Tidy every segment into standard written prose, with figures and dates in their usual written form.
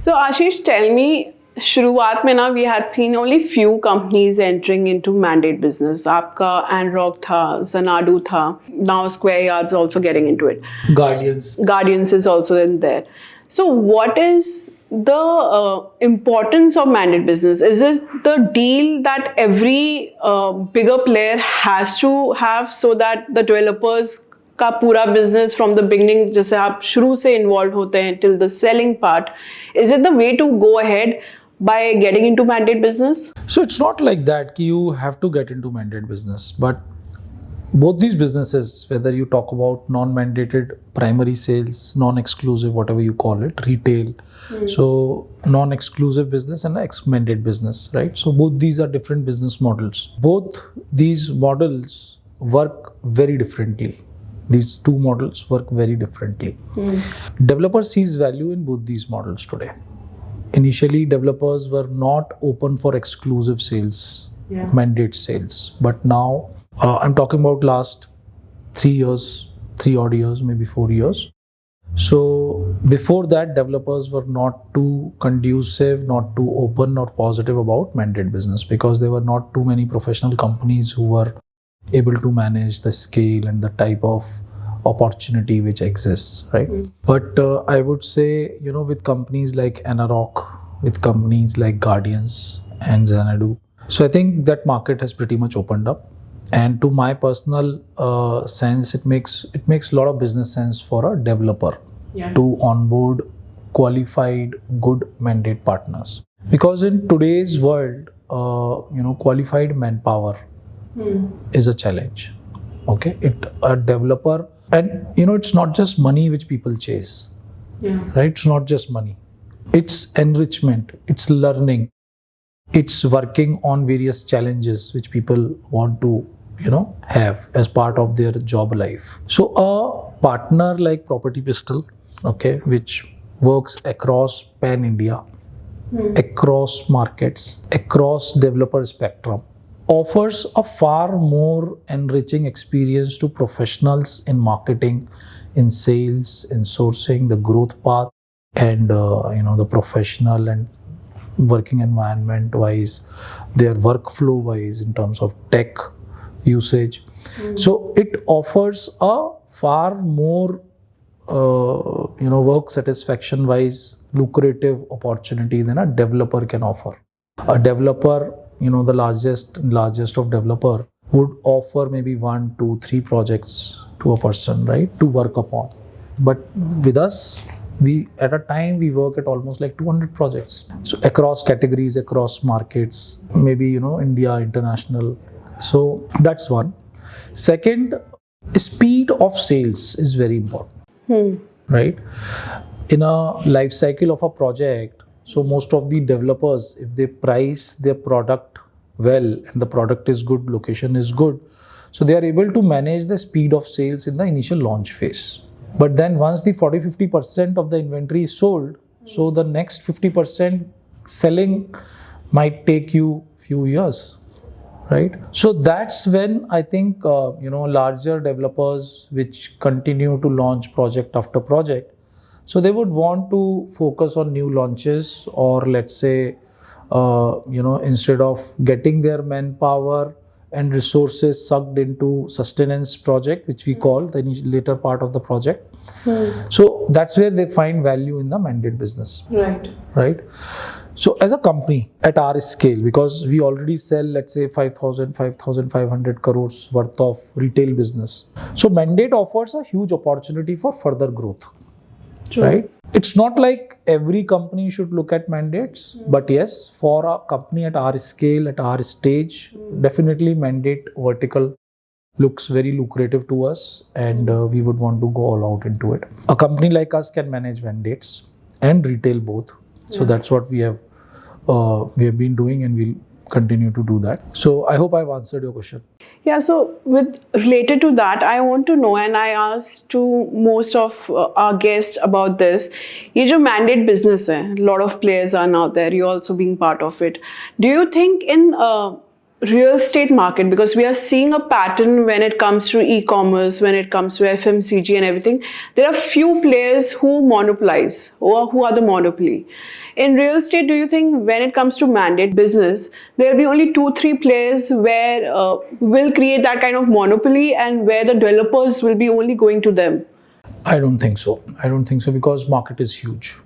So Ashish, tell me, शुरुआत में ना we had seen only few companies entering into mandate business. आपका Anrock था, Xanadu था, now Square Yard's also getting into it. Guardians is also in there. So what is the importance of mandate business? Is it the deal that every bigger player has to have so that the developers का पूरा business from the beginning, जैसे आप शुरू से involve होते हैं till the selling part, is it the way to go ahead by getting into mandate business? So it's not like that you have to get into mandate business, but both these businesses, whether you talk about non-mandated primary sales, non-exclusive, whatever you call it, retail, so non-exclusive business and mandate business, right? So both these are different business models. Both these models work very differently. These two models work very differently. Developer sees value in both these models today. Initially, developers were not open for exclusive sales, mandate sales. But now, I'm talking about last 3 years, 3 odd years, maybe 4 years. So before that, developers were not too conducive, not too open or positive about mandate business because there were not too many professional companies who were able to manage the scale and the type of opportunity which exists, right? But I would say, with companies like Anrock, with companies like Guardians and Xanadu, so I think that market has pretty much opened up. And to my personal sense, it makes a lot of business sense for a developer to onboard qualified, good mandate partners. Because in today's world, qualified manpower is a challenge. Okay, a developer, and it's not just money which people chase, right? It's not just money. It's enrichment, it's learning, it's working on various challenges which people want to, have as part of their job life. So a partner like Property Pistol, okay, which works across pan India, across markets, across developer spectrum, offers a far more enriching experience to professionals in marketing, in sales, in sourcing, the growth path, and the professional and working environment wise, their workflow wise, in terms of tech usage. So it offers a far more work satisfaction wise lucrative opportunity than a developer can offer. A developer, the largest of developer would offer maybe 1, 2, 3 projects to a person, right, to work upon. But with us, we at a time we work at almost like 200 projects. So across categories, across markets, maybe India, international. So that's one. Second, speed of sales is very important, right? In a life cycle of a project, so most of the developers, if they price their product well and the product is good, location is good, so they are able to manage the speed of sales in the initial launch phase. But then once the 40-50% of the inventory is sold, so the next 50% selling might take you few years, right? So that's when I think larger developers which continue to launch project after project, so they would want to focus on new launches, or let's say, instead of getting their manpower and resources sucked into sustenance project, which we call the later part of the project. So that's where they find value in the mandate business. Right. So as a company at our scale, because we already sell, let's say 5,500 crores worth of retail business. So mandate offers a huge opportunity for further growth. Right? It's not like every company should look at mandates, but yes, for a company at our scale, at our stage, definitely mandate vertical looks very lucrative to us, and we would want to go all out into it. A company like us can manage mandates and retail both. So that's what we have been doing, and we'll continue to do that. So I hope I've answered your question. Yeah, so related to that, I want to know, and I asked to most of our guests about this. ये जो mandate business है, a lot of players are now there. You're also being part of it. Do you think in real estate market, because we are seeing a pattern when it comes to e-commerce, when it comes to FMCG and everything. There are few players who monopolize or who are the monopoly. In real estate, do you think when it comes to mandate business, there will be only 2-3 players where will create that kind of monopoly and where the developers will be only going to them? I don't think so. I don't think so because market is huge.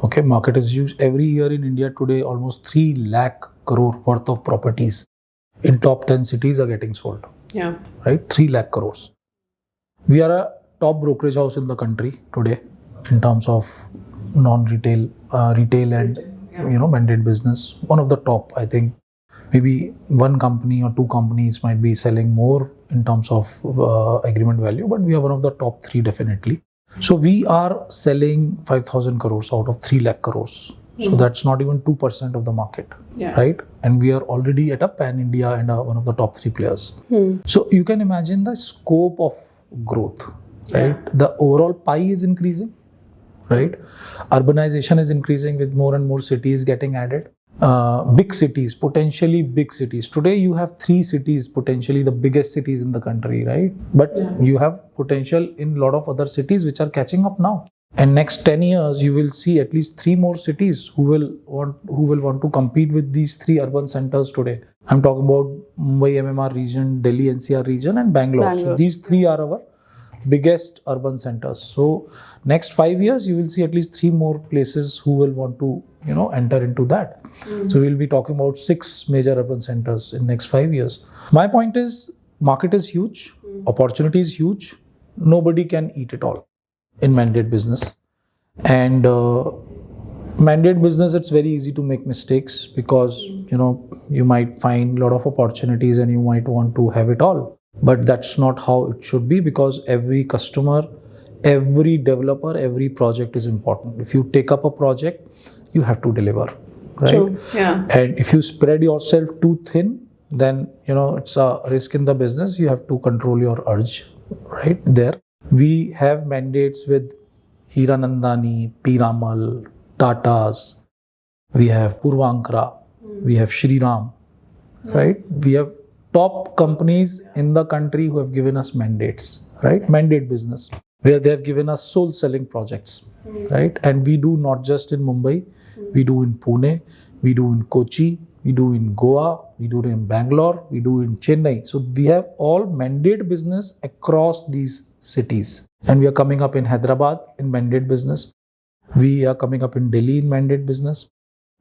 Okay, market is huge. Every year in India today, almost 3 lakh crore worth of properties in top 10 cities are getting sold. Yeah. Right? 3 lakh crores. We are a top brokerage house in the country today in terms of non-retail, retail and mandate business. One of the top, I think. Maybe one company or 2 companies might be selling more in terms of agreement value, but we are one of the top 3 definitely. So we are selling 5,000 crores out of 3 lakh crores. So that's not even 2% of the market, right? And we are already at a pan-India and one of the top 3 players. So you can imagine the scope of growth, right? The overall pie is increasing, right? Urbanization is increasing with more and more cities getting added. Big cities, potentially big cities. Today you have 3 cities, potentially the biggest cities in the country, right? But you have potential in a lot of other cities which are catching up now. And next 10 years, you will see at least 3 more cities who will want to compete with these 3 urban centers today. I'm talking about Mumbai MMR region, Delhi NCR region, and Bangalore. So these 3 are our biggest urban centers. So next 5 years, you will see at least 3 more places who will want to enter into that. So we'll be talking about 6 major urban centers in next 5 years. My point is, market is huge, opportunity is huge. Nobody can eat it all in mandate business. And mandate business, it's very easy to make mistakes because you might find a lot of opportunities and you might want to have it all. But that's not how it should be, because every customer, every developer, every project is important. If you take up a project, you have to deliver, right? True. Yeah. And if you spread yourself too thin, then it's a risk in the business. You have to control your urge right there. We have mandates with Hiranandani, Piramal, Tatas. We have Purvankara. We have Shriram, right? We have top companies in the country who have given us mandates, right? Mandate business, where they have given us soul selling projects, right? And we do not just in Mumbai, we do in Pune, we do in Kochi, we do in Goa, we do in Bangalore, we do in Chennai. So we have all mandate business across these cities. And we are coming up in Hyderabad in mandate business. We are coming up in Delhi in mandate business.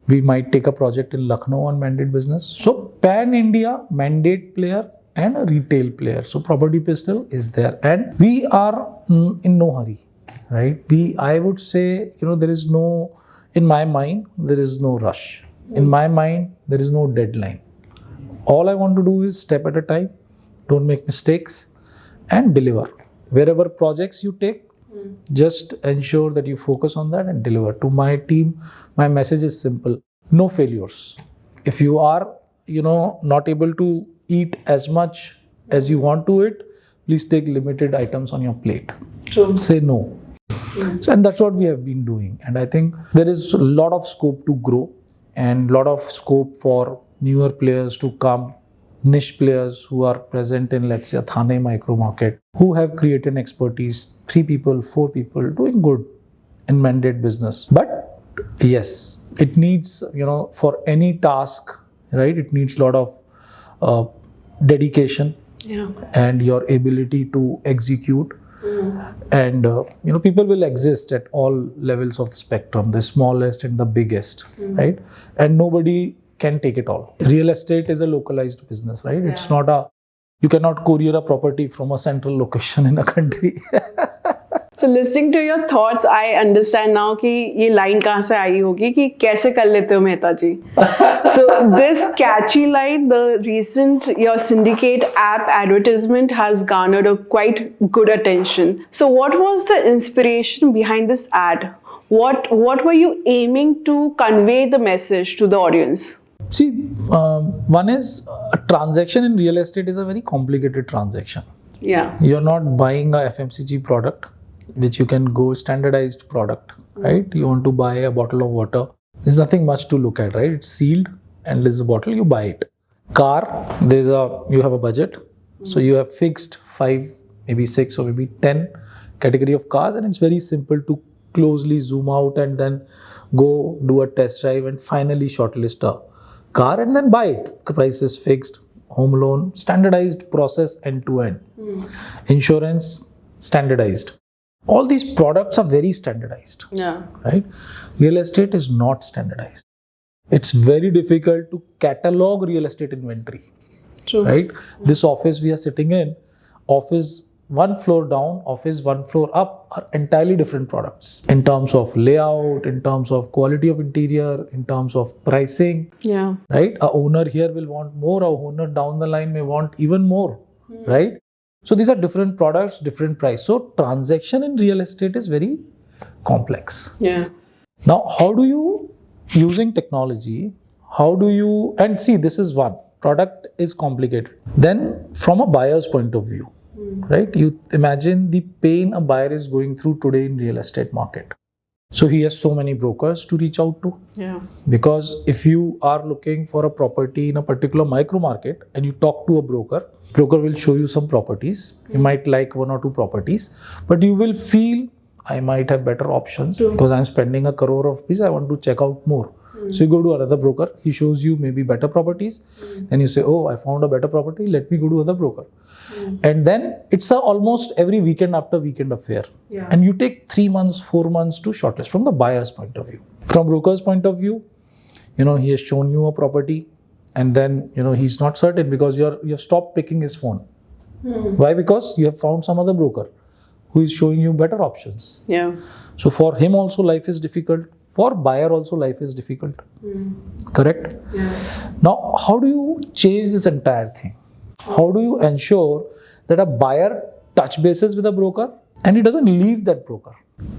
We might take a project in Lucknow on mandate business. So pan-India mandate player and a retail player. So Property Pistol is there. And we are in no hurry, right? I would say, there is no, in my mind, there is no rush. In my mind, there is no deadline. All I want to do is step at a time, don't make mistakes, and deliver. Wherever projects you take, just ensure that you focus on that and deliver. To my team, my message is simple. No failures. If you are, not able to eat as much as you want to eat, please take limited items on your plate. True. Say no. So, and that's what we have been doing. And I think there is a lot of scope to grow and a lot of scope for newer players to come, niche players who are present in, let's say, a Thane micro market, who have created expertise, 3 people, 4 people, doing good in mandate business. But yes, it needs, for any task, right, it needs a lot of dedication and your ability to execute. And, people will exist at all levels of the spectrum, the smallest and the biggest, right? And nobody can take it all. Real estate is a localized business, right? It's not you cannot courier a property from a central location in a country. So listening to your thoughts, I understand now कि ये line कहाँ से आई होगी कि कैसे कर लेते हो मेहता जी. So this catchy line, the recent your Syndicate app advertisement has garnered a quite good attention. So what was the inspiration behind this ad? What were you aiming to convey the message to the audience? See, one is a transaction in real estate is a very complicated transaction. Yeah. You're not buying a FMCG product, which you can go standardized product, right? You want to buy a bottle of water. There's nothing much to look at, right? It's sealed and there's a bottle, you buy it. Car, you have a budget. So you have fixed 5, maybe 6 or maybe 10 category of cars, and it's very simple to closely zoom out and then go do a test drive and finally shortlist a car and then buy it. Price is fixed, home loan, standardized process end to end. Insurance, standardized. All these products are very standardized. Yeah. Right? Real estate is not standardized. It's very difficult to catalog real estate inventory. True. Right? This office we are sitting in, office 1 floor down, office 1 floor up are entirely different products in terms of layout, in terms of quality of interior, in terms of pricing. Yeah. Right? A owner here will want more, a owner down the line may want even more. Right? So these are different products, different price. So transaction in real estate is very complex. Yeah. Now, how do you, using technology, and see, this is one, product is complicated. Then from a buyer's point of view, right? You imagine the pain a buyer is going through today in real estate market. So he has so many brokers to reach out to. Yeah. Because if you are looking for a property in a particular micro market and you talk to a broker will show you some properties. You might like 1 or 2 properties, but you will feel I might have better options because I'm spending 1 crore of rupees. I want to check out more. So you go to another broker. He shows you maybe better properties. Then you say, oh, I found a better property. Let me go to other broker. And then it's almost every weekend after weekend affair. Yeah. And you take 3 months, 4 months to shortlist from the buyer's point of view. From broker's point of view, he has shown you a property and then, he's not certain because you have stopped picking his phone. Why? Because you have found some other broker who is showing you better options. Yeah. So for him also life is difficult. For buyer also life is difficult. Correct? Yeah. Now, how do you change this entire thing? How do you ensure that a buyer touch bases with a broker and he doesn't leave that broker?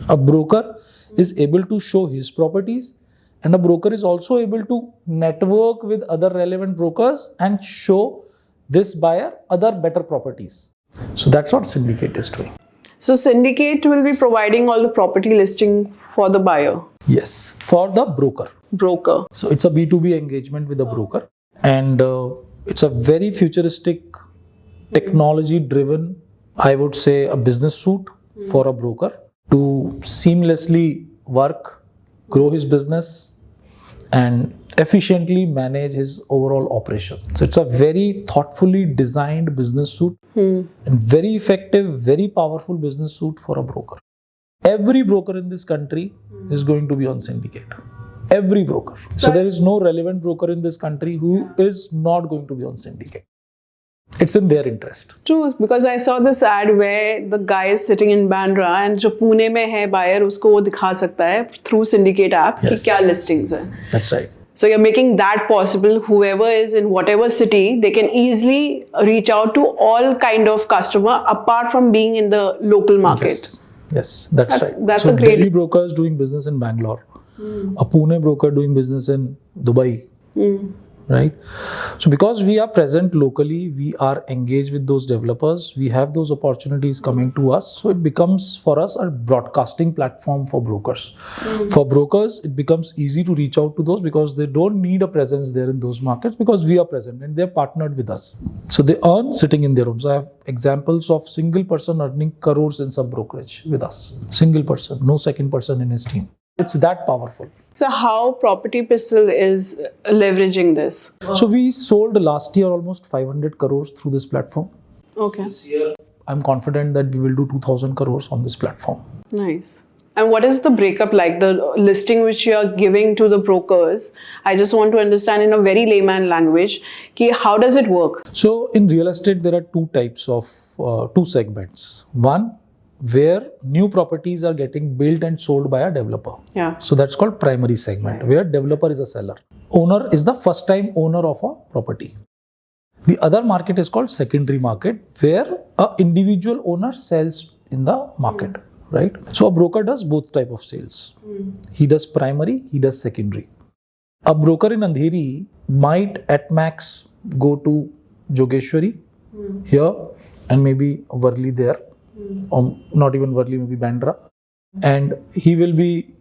A broker is able to show his properties and a broker is also able to network with other relevant brokers and show this buyer other better properties. So that's what Syndicate is doing. So Syndicate will be providing all the property listing for the buyer. Yes, for the broker. So it's a B2B engagement with a broker and it's a very futuristic, technology driven, I would say a business suite for a broker to seamlessly work, grow his business and efficiently manage his overall operation. So it's a very thoughtfully designed business suite and very effective, very powerful business suite for a broker. Every broker in this country is going to be on Syndicate. Every broker. So there is no relevant broker in this country who is not going to be on Syndicate. It's in their interest. True, because I saw this ad where the guy is sitting in Bandra and जो पुणे में है buyer उसको वो दिखा सकता है through Syndicate app कि क्या listings हैं. That's right. So you're making that possible. Whoever is in whatever city, they can easily reach out to all kind of customer apart from being in the local market. Yes, that's right. That's so a great. Delhi broker is doing business in Bangalore. A Pune broker doing business in Dubai. Right? So because we are present locally, we are engaged with those developers, we have those opportunities coming to us. So it becomes for us a broadcasting platform for brokers. For brokers, it becomes easy to reach out to those because they don't need a presence there in those markets because we are present and they're partnered with us. So they earn sitting in their homes. I have examples of single person earning crores in sub brokerage with us. Single person, no second person in his team. It's that powerful. So how Property Pistol is leveraging this? So we sold last year almost 500 crores through this platform. Okay. This year, I'm confident that we will do 2,000 crores on this platform. Nice. And what is the breakup like? The listing which you are giving to the brokers, I just want to understand in a very layman language, ki how does it work? So in real estate, there are two types of, two segments. One, where new properties are getting built and sold by a developer. Yeah. So that's called primary segment, where developer is a seller. Owner is the first time owner of a property. The other market is called secondary market, where a individual owner sells in the market, right? So a broker does both type of sales. He does primary, he does secondary. A broker in Andheri might at max go to Jogeshwari here and maybe Worli there. Or not even Worli, maybe Bandra, and he will be,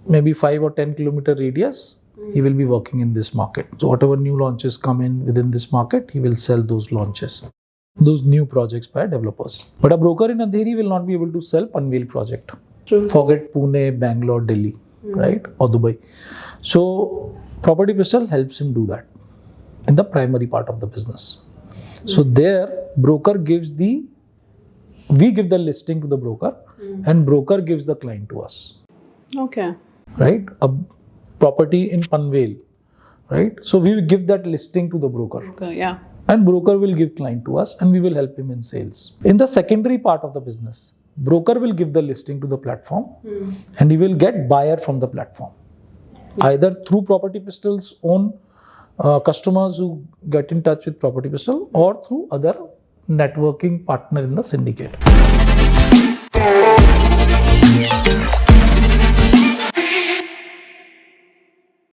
maybe 5 or 10 kilometer radius he will be working in this market. So whatever new launches come in within this market, he will sell those launches, those new projects by developers. But a broker in Andheri will not be able to sell Panvel project. True. Forget Pune, Bangalore, Delhi, right? Or Dubai. So Property Pistol helps him do that in the primary part of the business. So there, broker gives we give the listing to the broker and broker gives the client to us. Okay. Right? A property in Panvel, right? So we will give that listing to the broker. Okay, yeah. And broker will give client to us and we will help him in sales. In the secondary part of the business, broker will give the listing to the platform and he will get buyer from the platform. Either through Property Pistol's own customers who get in touch with Property Pistol or through other networking partner in the syndicate.